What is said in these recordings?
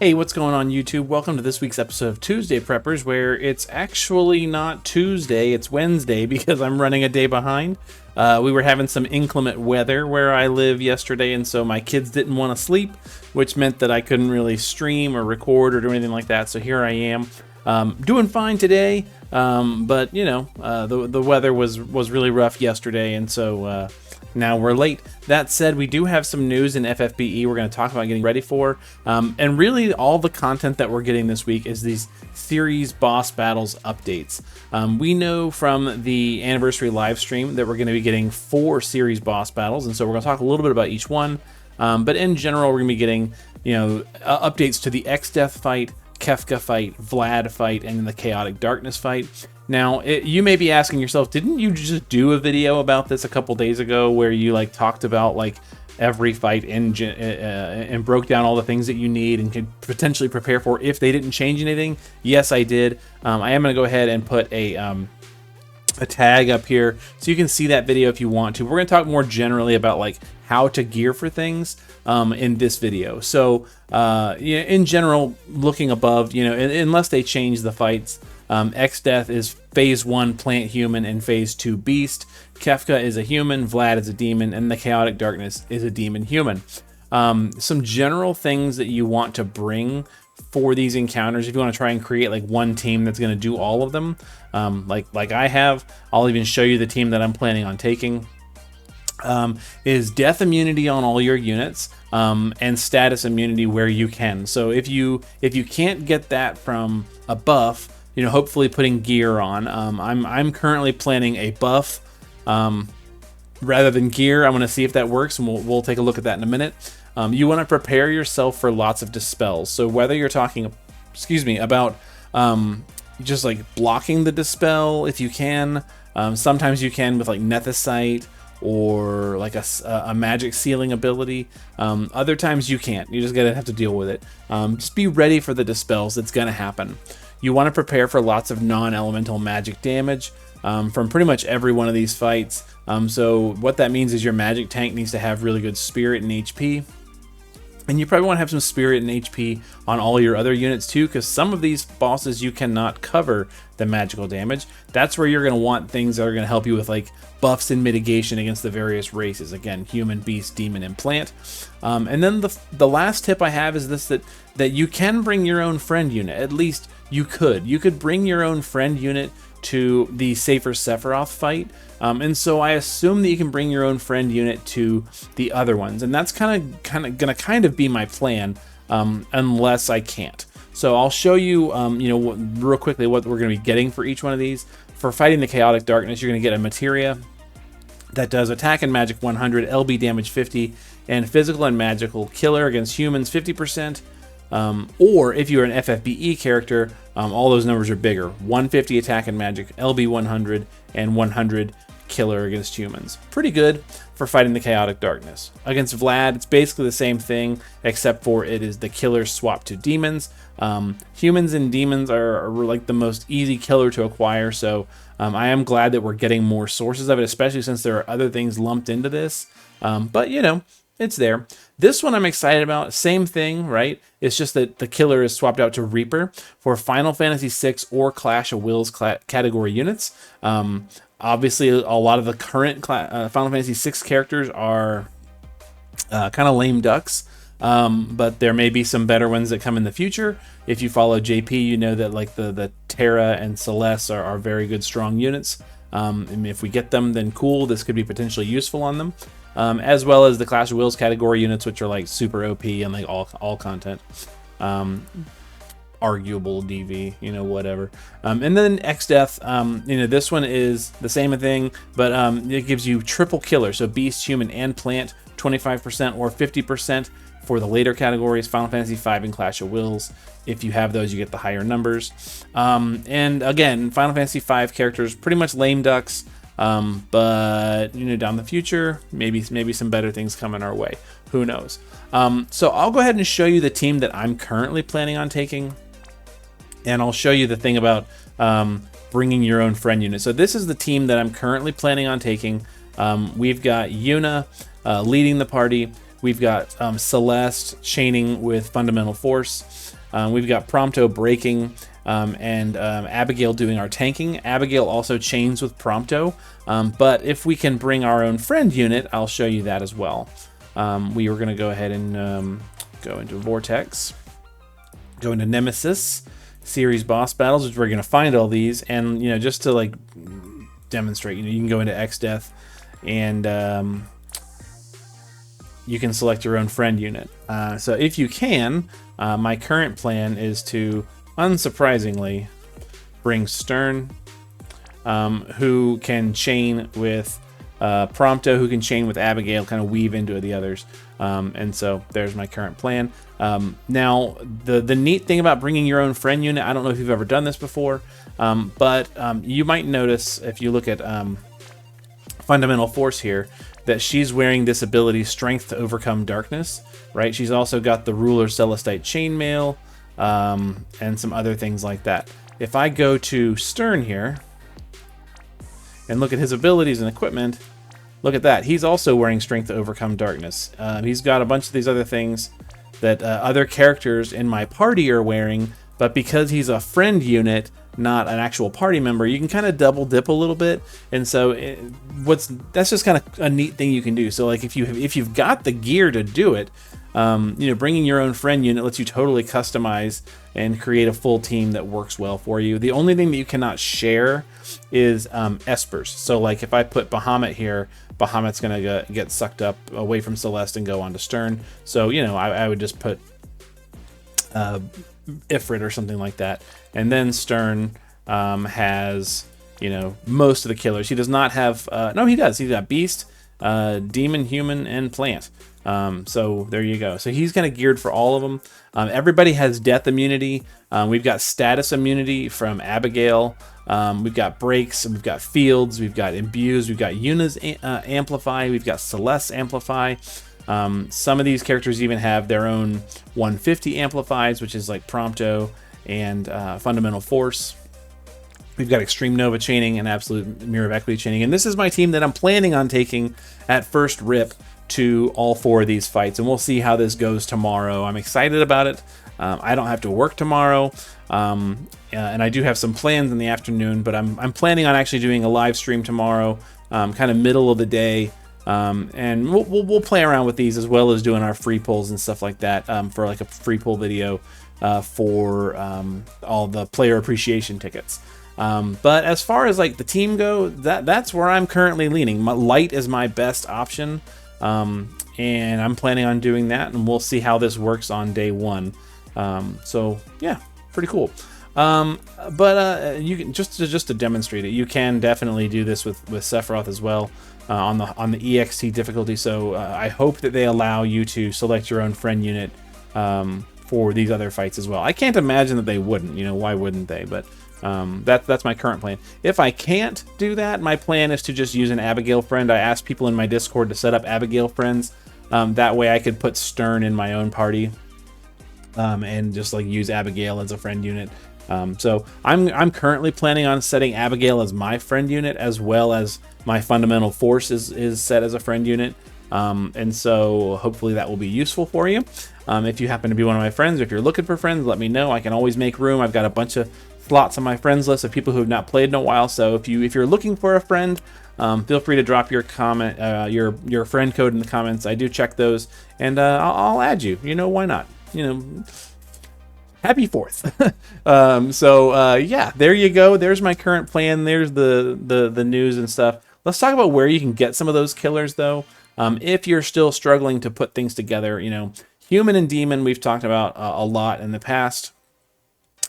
Hey, what's going on YouTube? Welcome to this week's episode of Tuesday Preppers, where it's actually not Tuesday, it's Wednesday because I'm running a day behind. We were having some inclement weather where I live yesterday, and so my kids didn't want to sleep, which meant that I couldn't really stream or record or do anything like that. So here I am, doing fine today, but you know, the weather was really rough yesterday, and so now we're late. That said, we do have some news in FFBE we're going to talk about getting ready for. And really all the content that we're getting this week is these series boss battles updates. We know from the anniversary live stream that we're going to be getting 4 series boss battles. And so we're going to talk a little bit about each one. But in general, we're going to be getting, updates to the X-Death fight, Kefka fight, Vlad fight, and the Chaotic Darkness fight. Now, you may be asking yourself, didn't you just do a video about this a couple days ago where you talked about every fight and broke down all the things that you need and could potentially prepare for if they didn't change anything? Yes, I did. I am going to go ahead and put a tag up here so you can see that video if you want to. We're going to talk more generally about how to gear for things in this video. So in general, looking above, unless they change the fights, X-Death is Phase 1 Plant Human and Phase 2 Beast. Kefka is a human, Vlad is a demon, and the Chaotic Darkness is a demon human. Some general things that you want to bring for these encounters, if you want to try and create one team that's going to do all of them, like I have, I'll even show you the team that I'm planning on taking. Is death immunity on all your units, and status immunity where you can. So if you can't get that from a buff, hopefully putting gear on. I'm currently planning a buff rather than gear. I'm going to see if that works, and we'll take a look at that in a minute. You want to prepare yourself for lots of dispels. So whether you're talking, about just blocking the dispel if you can. Sometimes you can with Nethicite or a magic sealing ability. Other times you can't. You just gotta have to deal with it. Just be ready for the dispels. It's gonna happen. You want to prepare for lots of non-elemental magic damage from pretty much every one of these fights. So what that means is your magic tank needs to have really good spirit and HP. And you probably want to have some spirit and HP on all your other units too, because some of these bosses you cannot cover the magical damage. That's where you're going to want things that are going to help you with buffs and mitigation against the various races. Again, human, beast, demon, and plant. And then the last tip I have is this, that you can bring your own friend unit. At least you could. You could bring your own friend unit to the Safer Sephiroth fight. And so I assume that you can bring your own friend unit to the other ones. And that's gonna be my plan, unless I can't. So I'll show you, real quickly what we're gonna be getting for each one of these. For fighting the Chaotic Darkness, you're gonna get a materia that does attack and magic 100, LB damage 50, and physical and magical killer against humans 50%. Or if you're an FFBE character, all those numbers are bigger. 150 attack and magic, LB 100, and 100 killer against humans. Pretty good for fighting the Chaotic Darkness. Against Vlad, it's basically the same thing, except for it is the killer swapped to demons. Humans and demons are the most easy killer to acquire, so I am glad that we're getting more sources of it, especially since there are other things lumped into this. But it's there. This one I'm excited about. Same thing, right? It's just that the killer is swapped out to Reaper for Final Fantasy VI or Clash of Wills category units. Obviously, a lot of the current Final Fantasy VI characters are kind of lame ducks, but there may be some better ones that come in the future. If you follow JP, you know that the Terra and Celeste are very good, strong units. And if we get them, then cool. This could be potentially useful on them. As well as the Clash of Wills category units, which are super OP and all content. Arguable DV, whatever. And then X-Death, this one is the same thing, but it gives you triple killer, so beast, human, and plant, 25% or 50% for the later categories, Final Fantasy V and Clash of Wills. If you have those, you get the higher numbers. And again, Final Fantasy V characters, pretty much lame ducks. But down the future, maybe some better things coming our way. Who knows? So I'll go ahead and show you the team that I'm currently planning on taking, and I'll show you the thing about bringing your own friend unit. So this is the team that I'm currently planning on taking. We've got Yuna leading the party. We've got Celeste chaining with Fundamental Force. We've got Prompto breaking, and Abigail doing our tanking. Abigail also chains with Prompto, but if we can bring our own friend unit, I'll show you that as well. We were going to go ahead and go into Vortex, go into Nemesis, series boss battles, which we're going to find all these, and just to like demonstrate, you can go into X Death, and you can select your own friend unit. So if you can, my current plan is to, unsurprisingly, bring Stern, who can chain with Prompto, who can chain with Abigail, kind of weave into the others. And so there's my current plan. Now, the neat thing about bringing your own friend unit, I don't know if you've ever done this before, but you might notice if you look at Fundamental Force here, that she's wearing this ability, Strength to Overcome Darkness, right? She's also got the Ruler Celestite Chainmail, and some other things like that. If I go to Stern here and look at his abilities and equipment, look at that. He's also wearing Strength to Overcome Darkness. He's got a bunch of these other things that other characters in my party are wearing, but because he's a friend unit, not an actual party member, you can kind of double dip a little bit. And so that's just kind of a neat thing you can do. So like if you've got the gear to do it, bringing your own friend unit lets you totally customize and create a full team that works well for you. The only thing that you cannot share is espers. So like if I put Bahamut here, Bahamut's gonna get sucked up away from Celeste and go on to Stern. So I would just put Ifrit or something like that, and then Stern has most of the killers. He does not have no, he does. He's got Beast, Demon, Human, and Plant. So there you go. So he's kind of geared for all of them. Everybody has death immunity. We've got status immunity from Abigail. We've got breaks, we've got fields, we've got imbues, we've got Yuna's amplify, we've got Celeste amplify. Some of these characters even have their own 150 amplifies, which is like Prompto and Fundamental Force. We've got Extreme Nova chaining and Absolute Mirror of Equity chaining. And this is my team that I'm planning on taking at first rip to all 4 of these fights. And we'll see how this goes tomorrow. I'm excited about it. I don't have to work tomorrow. And I do have some plans in the afternoon, but I'm planning on actually doing a live stream tomorrow, kind of middle of the day. And we'll play around with these as well as doing our free pulls and stuff like that, for like a free pull video for all the player appreciation tickets. But as far as like the team go, that's where I'm currently leaning. Light is my best option, and I'm planning on doing that, and we'll see how this works on day 1. So yeah, pretty cool. But you can just to demonstrate it, you can definitely do this with Sephiroth as well, on the EXT difficulty. So I hope that they allow you to select your own friend unit for these other fights as well. I can't imagine that they wouldn't. Why wouldn't they? But that's my current plan. If I can't do that, my plan is to just use an Abigail friend. I asked people in my Discord to set up Abigail friends. That way I could put Stern in my own party, and just like use Abigail as a friend unit. So I'm currently planning on setting Abigail as my friend unit, as well as my Fundamental Force is set as a friend unit. And so hopefully that will be useful for you. If you happen to be one of my friends, or if you're looking for friends, let me know. I can always make room. I've got a bunch of slots on my friends list of people who have not played in a while. So if you're looking for a friend, feel free to drop your comment, your friend code in the comments. I do check those, and I'll add you. Why not? Happy 4th. So yeah, there you go. There's my current plan. There's the news and stuff. Let's talk about where you can get some of those killers, though. If you're still struggling to put things together, Human and Demon we've talked about a lot in the past.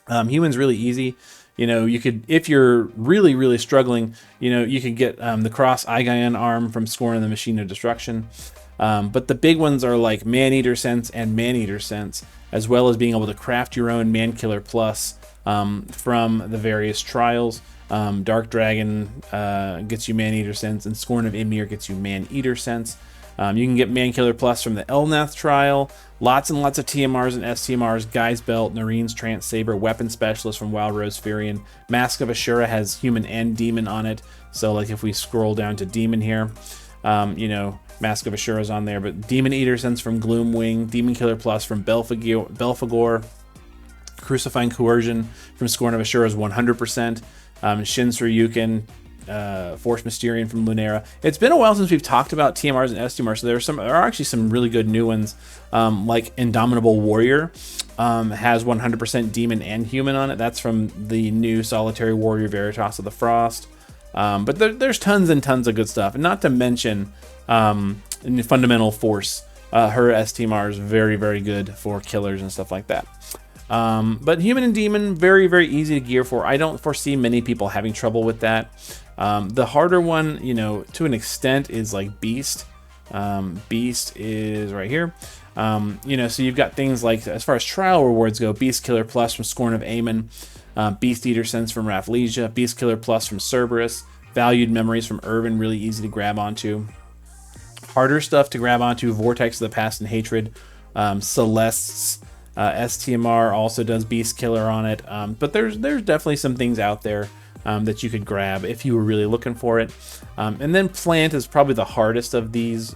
Human's really easy. You could, if you're really, really struggling, you could get the Cross Aigayan arm from Scorn of the Machine of Destruction. But the big ones are like Man-Eater Sense and Man-Eater Sense, as well as being able to craft your own Man-Killer Plus from the various trials. Dark Dragon gets you Man-Eater Sense, and Scorn of Ymir gets you Man-Eater Sense. You can get Man-Killer Plus from the Elnath trial. Lots and lots of TMRs and STMRs. Guy's Belt, Narine's Trance Saber, Weapon Specialist from Wild Rose Furion. Mask of Ashura has Human and Demon on it. So like if we scroll down to Demon here, You know, Mask of Ashura's on there, but Demon Eater Sense from Gloomwing, Demon Killer Plus from Belphegor, Crucifying Coercion from Scorn of Ashura's 100%, Shinsuryuken, Force Mysterian from Lunera. It's been a while since we've talked about TMRs and STMRs, so there are actually some really good new ones, like Indomitable Warrior has 100% Demon and Human on it. That's from the new Solitary Warrior Veritas of the Frost. But there's tons and tons of good stuff, and not to mention Fundamental Force. Her STMR is very, very good for killers and stuff like that. But Human and Demon, very, very easy to gear for. I don't foresee many people having trouble with that. The harder one, you know, to an extent, is like Beast. Beast is right here. You know, so you've got things like, as far as trial rewards go, Beast Killer Plus from Scorn of Aemon, Beast Eater Sense from Rathlesia, Beast Killer Plus from Cerberus, Valued Memories from Irvin, really easy to grab onto. Harder stuff to grab onto, Vortex of the Past and Hatred, Celeste's STMR also does Beast Killer on it, but there's definitely some things out there that you could grab if you were really looking for it. And then Plant is probably the hardest of these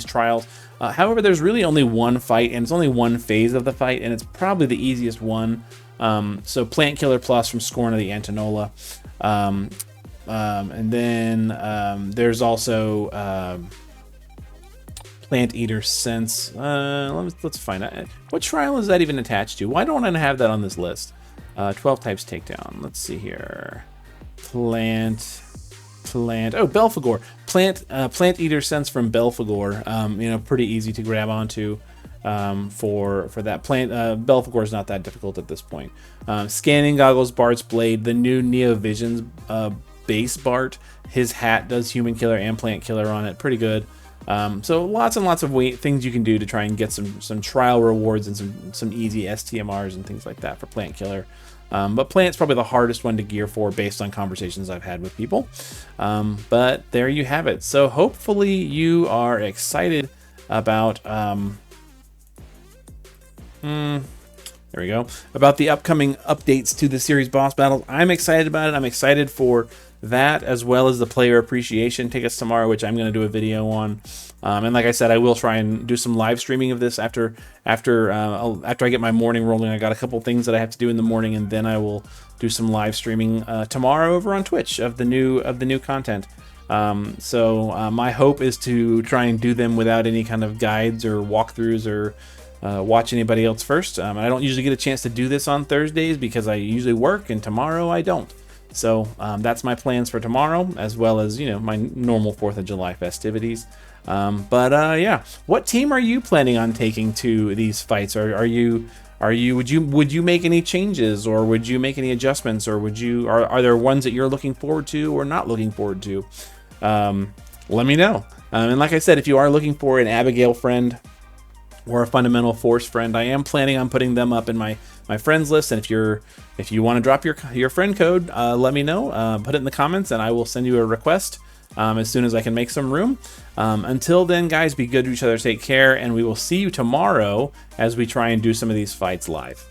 trials. However, there's really only one fight, and it's only one phase of the fight, and it's probably the easiest one. So Plant Killer Plus from Scorn of the Antinola. And then there's also Plant Eater Sense. Let's find out. What trial is that even attached to? Why don't I have that on this list? 12 types takedown. Let's see here. Plant. Oh, Belphegor. Plant Eater Sense from Belphegor. You know, pretty easy to grab onto for that. Belphegor is not that difficult at this point. Scanning Goggles, Bard's Blade, the new Neo Visions base Bart. His hat does Human Killer and Plant Killer on it. Pretty good. So lots and lots of things you can do to try and get some trial rewards and some easy STMRs and things like that for Plant Killer. But Plant's probably the hardest one to gear for based on conversations I've had with people. But there you have it. So hopefully you are excited about there we go, about the upcoming updates to the series boss battles. I'm excited about it. I'm excited for that, as well as the player appreciation tickets tomorrow, which I'm going to do a video on. And like I said, I will try and do some live streaming of this after I get my morning rolling. I got a couple things that I have to do in the morning, and then I will do some live streaming tomorrow over on Twitch of the new content. So my hope is to try and do them without any kind of guides or walkthroughs or watch anybody else first. I don't usually get a chance to do this on Thursdays because I usually work, and tomorrow I don't. So that's my plans for tomorrow, as well as, you know, my normal 4th of July festivities. Yeah, what team are you planning on taking to these fights? Would you make any changes, or would you make any adjustments, or are there ones that you're looking forward to or not looking forward to? Let me know. And like I said, if you are looking for an Abigail friend or a Fundamental Force friend, I am planning on putting them up in my friends list. And if you want to drop your friend code, let me know. Put it in the comments, and I will send you a request as soon as I can make some room. Until then, guys, be good to each other, take care, and we will see you tomorrow as we try and do some of these fights live.